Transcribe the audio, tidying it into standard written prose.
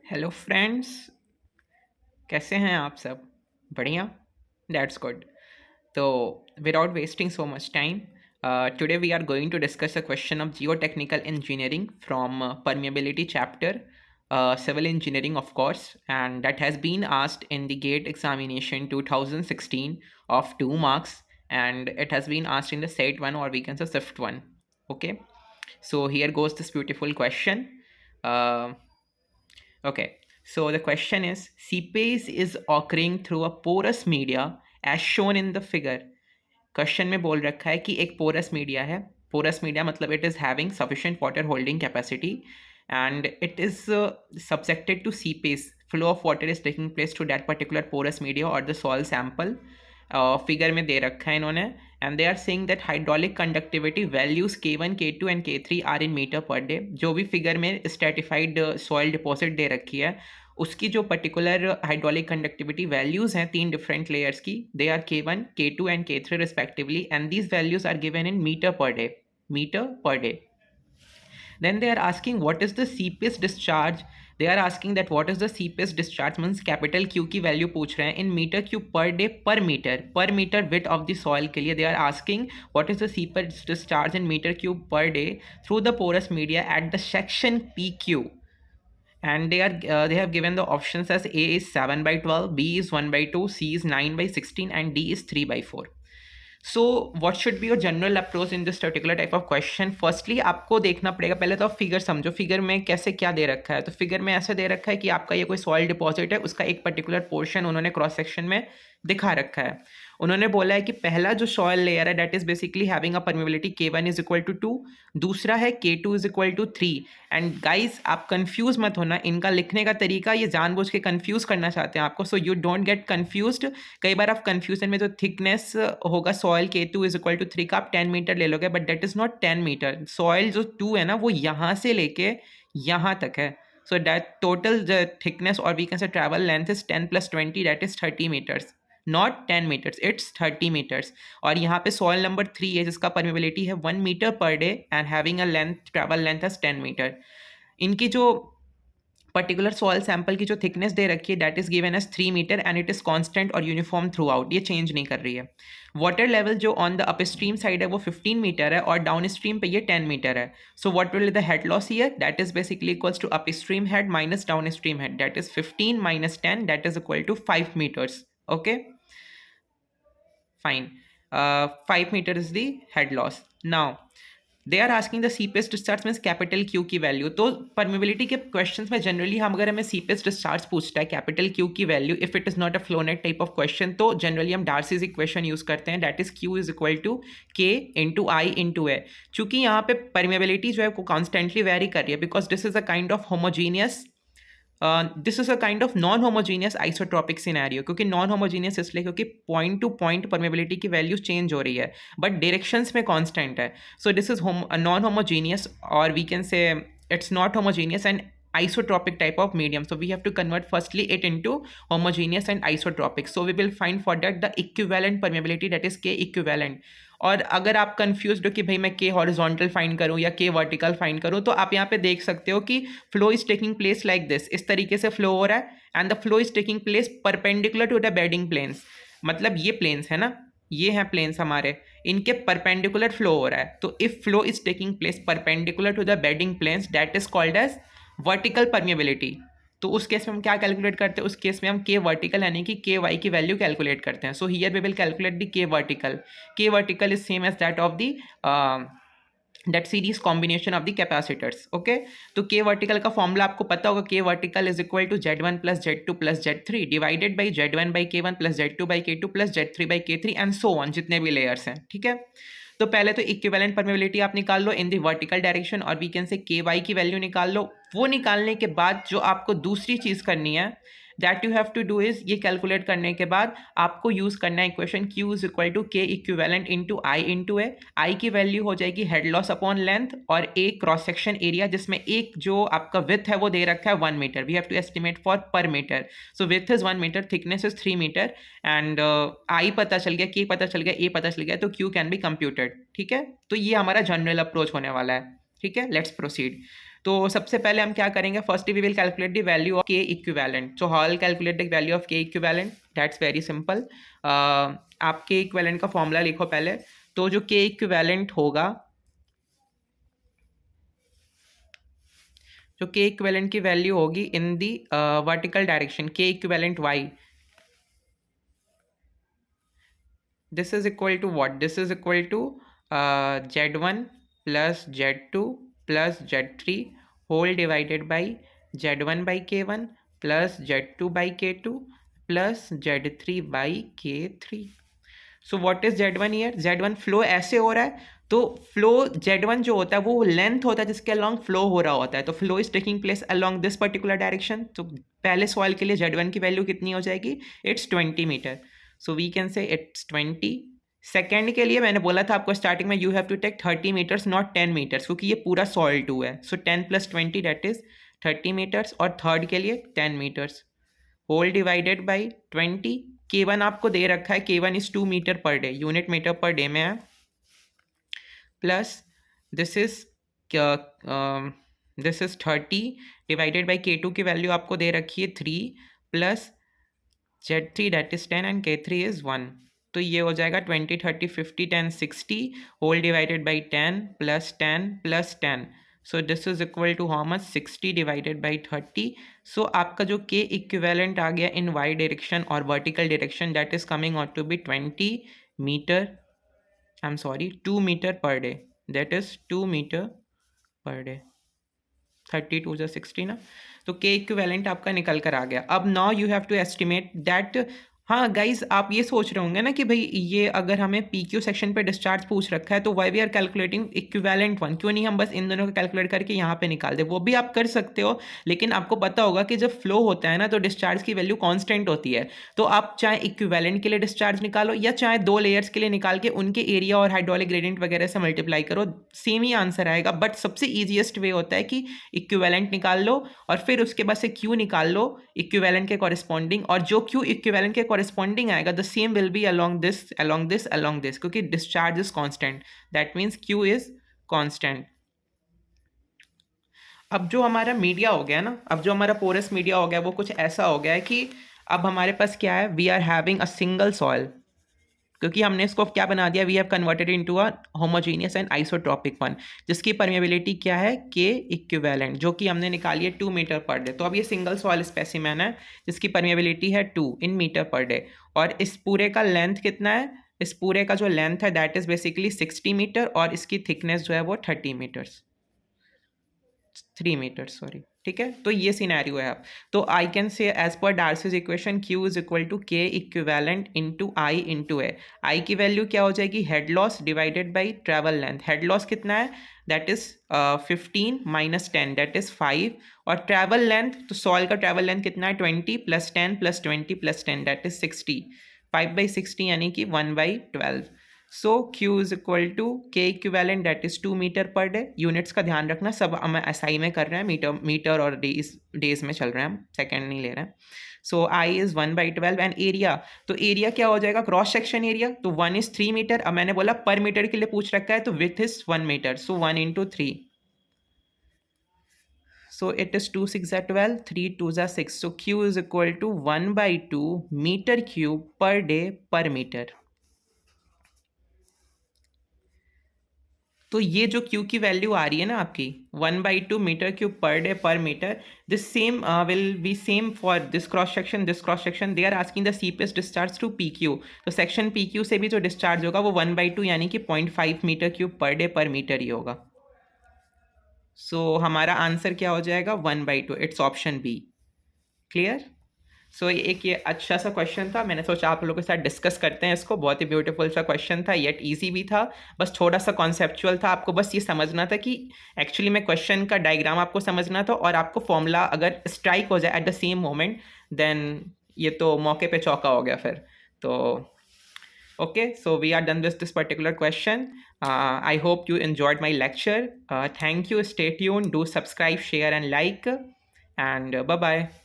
Hello friends, कैसे हैं आप सब? बढ़िया। That's good. तो without wasting so much time, today we are going to discuss a question of geotechnical engineering from permeability chapter, civil engineering of course, and that has been asked in the GATE examination 2016 of 2 marks, and it has been asked in the SAT one, or we can say SIFT one. Okay, so here goes this beautiful question. Uh, Okay, so the question is seepage is occurring through a porous media as shown in the figure. Question में बोल रखा है कि एक porous media है. Porous media मतलब it is having sufficient water holding capacity and it is subjected to seepage. Flow of water is taking place through that particular porous media or the soil sample. Figure में दे रखा है इन्होंने, and they are saying that hydraulic conductivity values K1, K2 and K3 are in metre per day. जो भी figure में stratified soil deposit दे रखी है उसकी जो पर्टिकुलर हाइड्रोलिक कंडक्टिविटी वैल्यूज हैं तीन डिफरेंट लेयर्स की, they are K1, K2 and K3 respectively, and these values are given in metre per day. Metre per day. Then they are asking what is the seepage discharge. They are asking that what is the seepage discharge means capital Q की value पूछ रहे हैं in metre cube per day per metre width of the soil के लिए. They are asking what is the seepage discharge in meter cube per day through the porous media at the section PQ. And they have given the options as A is 7/12, B is 1/2, C is 9/16 and D is 3/4. So what should be your general approach in this particular type of question. Firstly आपको देखना पड़ेगा, पहले तो आप figure समझो, figure में कैसे क्या दे रखा है. तो फिगर में ऐसे दे रखा है कि आपका ये कोई सॉइल डिपॉजिट है, उसका एक पर्टिकुलर पोर्शन उन्होंने क्रॉस सेक्शन में दिखा रखा है. उन्होंने बोला है कि पहला जो सॉइल लेयर है that is basically having a permeability K1 is equal to 2, दूसरा है K2 is equal to 3. And guys आप कंफ्यूज मत होना, इनका लिखने का तरीका ये जानबूझ के कंफ्यूज करना चाहते हैं आपको, so you don't get confused. कई बार आप कंफ्यूजन में जो थिकनेस होगा soil K2 is equal to 3 का आप 10 मीटर ले लोगे, but that is not 10 metre. Soil जो 2 है ना वो यहाँ से लेके यहाँ तक है. सो दैट टोटल थिकनेस और we can say travel length is 10 + 20 that is 30 metres, not 10 metres, it's 30 metres. और यहाँ पे सॉइल नंबर 3 है जिसका परमेबिलिटी है 1 metre per day and having a length, travel length as 10 metre. इनकी जो particular soil sample की जो थिकनेस दे रखी है that is given as 3 metre and it is constant और यूनिफॉर्म थ्रू आउट, ये चेंज नहीं कर रही है. वाटर लेवल जो ऑन द अपस्ट्रीम साइड है वो 15 मीटर है और डाउन स्ट्रीम पे ये 10 मीटर है. So what will the head loss here, that is basically equals to upstream head minus downstream head, that is 15 - 10 that is equal to 5 metres. Okay, fine. 5 meter is the head loss. Now they are asking the seepage discharge means capital Q की value. तो permeability के questions में generally हम अगर हमें seepage discharge पूछता है capital Q की value, if it is not a flow net type of question, तो जनरली हम डार्सीज इक्वेशन यूज करते हैं, that is Q is equal to K into I into A. चूंकि यहाँ पे परमेबिलिटी जो है वो कॉन्स्टेंटली वेरी कर रही है because this is a kind of homogeneous, this is a kind of non homogeneous isotropic scenario. क्योंकि नॉन होमोजीनियस इसलिए क्योंकि पॉइंट टू पॉइंट परमेबिलिटी की वैल्यूज चेंज हो रही है बट डायरेक्शंस में कांस्टेंट है. So this is non homogeneous और we can say it's not homogeneous and isotropic type of medium. So we have to convert firstly it into homogeneous and isotropic. So we will find for that the equivalent permeability, that is K equivalent. और अगर आप confuse हो कि भाई मैं K horizontal find करूं या K vertical find करूं, तो आप यहाँ पे देख सकते हो कि flow is taking place like this, इस तरीके से फ्लो हो रहा है and the flow is taking place perpendicular to the bedding planes. मतलब ये प्लेन्स है ना, ये हैं प्लेन्स हमारे, इनके परपेंडिकुलर फ्लो हो रहा है. तो if flow is taking place perpendicular to the bedding planes that is called as vertical permeability. तो उस केस में हम क्या कैलकुलेट करते हैं, उस केस में हम K वर्टिकल यानी कि K वाई की वैल्यू कैलकुलेट करते हैं. So here we will calculate the K vertical. K vertical is same as that of the that series combination of the capacitors. Okay, तो K vertical का formula आपको पता होगा, K vertical is equal to Z1 plus Z2 plus Z3 divided by Z1 by K1 plus Z2 by K2 plus Z3 by K3 and so on, जितने भी layers हैं. ठीक है, तो पहले तो इक्विवेलेंट परमेबिलिटी आप निकाल लो इन दी वर्टिकल डायरेक्शन और वी कैन से Ky की वैल्यू निकाल लो. वो निकालने के बाद जो आपको दूसरी चीज़ करनी है that you have to do is, ये कैलकुलेट करने के बाद आपको यूज़ करना है equation Q is equal to K equivalent into I into A. I की वैल्यू हो जाएगी हेड लॉस अपॉन लेंथ और A क्रॉस सेक्शन एरिया, जिसमें एक जो आपका विथ है वो दे रखा है 1 metre. We have to estimate for per metre. So width is 1 metre, thickness is 3 metre and I पता चल गया, K पता चल गया, A पता चल गया, तो Q कैन बी कंप्यूटेड. ठीक है, तो ये हमारा जनरल अप्रोच होने वाला है. ठीक है, लेट्स प्रोसीड. तो सबसे पहले हम क्या करेंगे, first we will calculate the value of K equivalent. So how will calculate the value of K equivalent, that's very simple. आप के इक्विवेलेंट का फॉर्मूला लिखो पहले. तो जो के इक्विवेलेंट होगा, जो के इक्विवेलेंट की वैल्यू होगी in the vertical direction, K equivalent Y, this is equal to what? This is equal to z1 plus z2 plus z3 whole divided by z1 by k1 plus z2 by k2 plus z3 by k3. So what is Z1 year? Z1 flow ऐसे हो रहा है, तो flow Z1 जो होता है वो length होता है जिसके अलॉन्ग फ्लो हो रहा होता है. तो flow is taking place along this particular direction. तो पहले सॉइल के लिए Z1 की वैल्यू कितनी हो जाएगी? It's 20 metre. So we can say it's 20. Second के लिए मैंने बोला था आपको स्टार्टिंग में, you have to take 30 metres not 10 metres, क्योंकि ये पूरा सॉइल 2 है. So 10 + 20 that is 30 metres. और थर्ड के लिए 10 metres whole divided by 20. K1 आपको दे रखा है, K1 इज 2 metre per day, unit metre per day में है. Plus this is 30 divided by K2 की वैल्यू आपको दे रखी है 3 plus Z3 that is 10 and K3 is 1. तो ये हो जाएगा 20 30 50 10 60 whole divided by 10 plus 10 plus 10. So this is equal to how much? 60 divided by 30. So आपका जो के इक्विवेलेंट आ गया इन वाई डायरेक्शन और vertical direction, that is coming out to be 20 metre, I am sorry 2 metre per day. That is 2 metre per day. 32 जो 60 ना. तो के equivalent आपका निकल कर आ गया. अब now you have to estimate that. हाँ गाइज, आप ये सोच रहे होंगे ना कि भाई ये अगर हमें पी क्यू सेक्शन पे डिस्चार्ज पूछ रखा है तो why we are calculating equivalent one, क्यों नहीं हम बस इन दोनों को कैलकुलेट करके यहाँ पे निकाल दे. वो भी आप कर सकते हो, लेकिन आपको पता होगा कि जब फ्लो होता है ना तो डिस्चार्ज की वैल्यू कांस्टेंट होती है. तो आप चाहे इक्विवेलेंट के लिए डिस्चार्ज निकालो या चाहे दो लेयर्स के लिए निकाल के उनके एरिया और हाइड्रोलिक ग्रेडियंट वगैरह से मल्टीप्लाई करो, सेम ही आंसर आएगा. बट सबसे ईजिएस्ट वे होता है कि इक्विवेलेंट निकाल लो और फिर उसके बाद से क्यू निकाल लो इक्विवेलेंट के कॉरेस्पॉन्डिंग, और जो क्यू इक्विवेलेंट के कॉरेस्पॉन्डिंग आएगा the same will B along this along this along this, क्योंकि discharge is constant, that means Q is constant. अब जो हमारा मीडिया हो गया ना, अब जो हमारा पोरस मीडिया हो गया वो कुछ ऐसा हो गया है कि अब हमारे पास क्या है, we are having a single soil, क्योंकि हमने इसको क्या बना दिया, we have converted into a homogeneous and isotropic one, जिसकी परमेबिलिटी क्या है, के इक्विवेलेंट, जो कि हमने निकाली है 2 मीटर पर डे. तो अब ये सिंगल सॉइल स्पेसिमेन है जिसकी परमेबिलिटी है 2 इन मीटर पर डे. और इस पूरे का लेंथ कितना है, इस पूरे का जो लेंथ है दैट इज बेसिकली 60 मीटर और इसकी थिकनेस जो है वो 30 मीटर्स, 3 मीटर सॉरी. ठीक है, तो ये सिनेरियो है. अब तो I can say as per Darcy's equation Q is equal to K equivalent into I into A. I की वैल्यू क्या हो जाएगी, head loss divided by travel length. Head loss कितना है, that is 15 minus 10 that is 5. और travel length, तो soil का travel length कितना है, 20 plus 10 plus 20 plus 10 that is 60. 5/60 यानी कि 1/12. सो Q is equal to K equivalent that is 2 metre per day. Units का ध्यान रखना, सब हम एसआई में कर रहे हैं, मीटर और डेज में चल रहे हैं, हम सेकेंड नहीं ले रहे हैं. सो आई इज 1/12 एंड एरिया, तो एरिया क्या हो जाएगा, क्रॉस सेक्शन एरिया. तो 1 इज 3 मीटर. अब मैंने बोला पर मीटर के लिए पूछ रखा है तो width is 1 metre, so 1 into 3. So it is 2 6 are 12, 3 2s are 6. So Q is equal to 1/2 meter cube per day per meter. तो ये जो Q की वैल्यू आ रही है ना आपकी 1/2 metre cube per day per metre, this same will be same for this cross section. They are asking the seepage discharge to PQ. तो section PQ से भी जो डिस्चार्ज होगा वो 1/2 यानी कि 0.5 metre cube per day per metre ही होगा. सो हमारा आंसर क्या हो जाएगा, 1/2. It's option B. Clear. So एक ये अच्छा सा क्वेश्चन था, मैंने सोचा आप लोगों के साथ डिस्कस करते हैं इसको. बहुत ही ब्यूटीफुल सा क्वेश्चन था, येट इजी भी था, बस थोड़ा सा कॉन्सेप्चुअल था. आपको बस ये समझना था कि एक्चुअली में क्वेश्चन का डायग्राम आपको समझना था, और आपको फॉर्मूला अगर स्ट्राइक हो जाए at the same moment then ये तो मौके पे चौका हो गया फिर. तो okay, so we are done with this particular question. I hope you enjoyed my lecture. Thank you, stay tuned, do subscribe, share and like, and bye bye.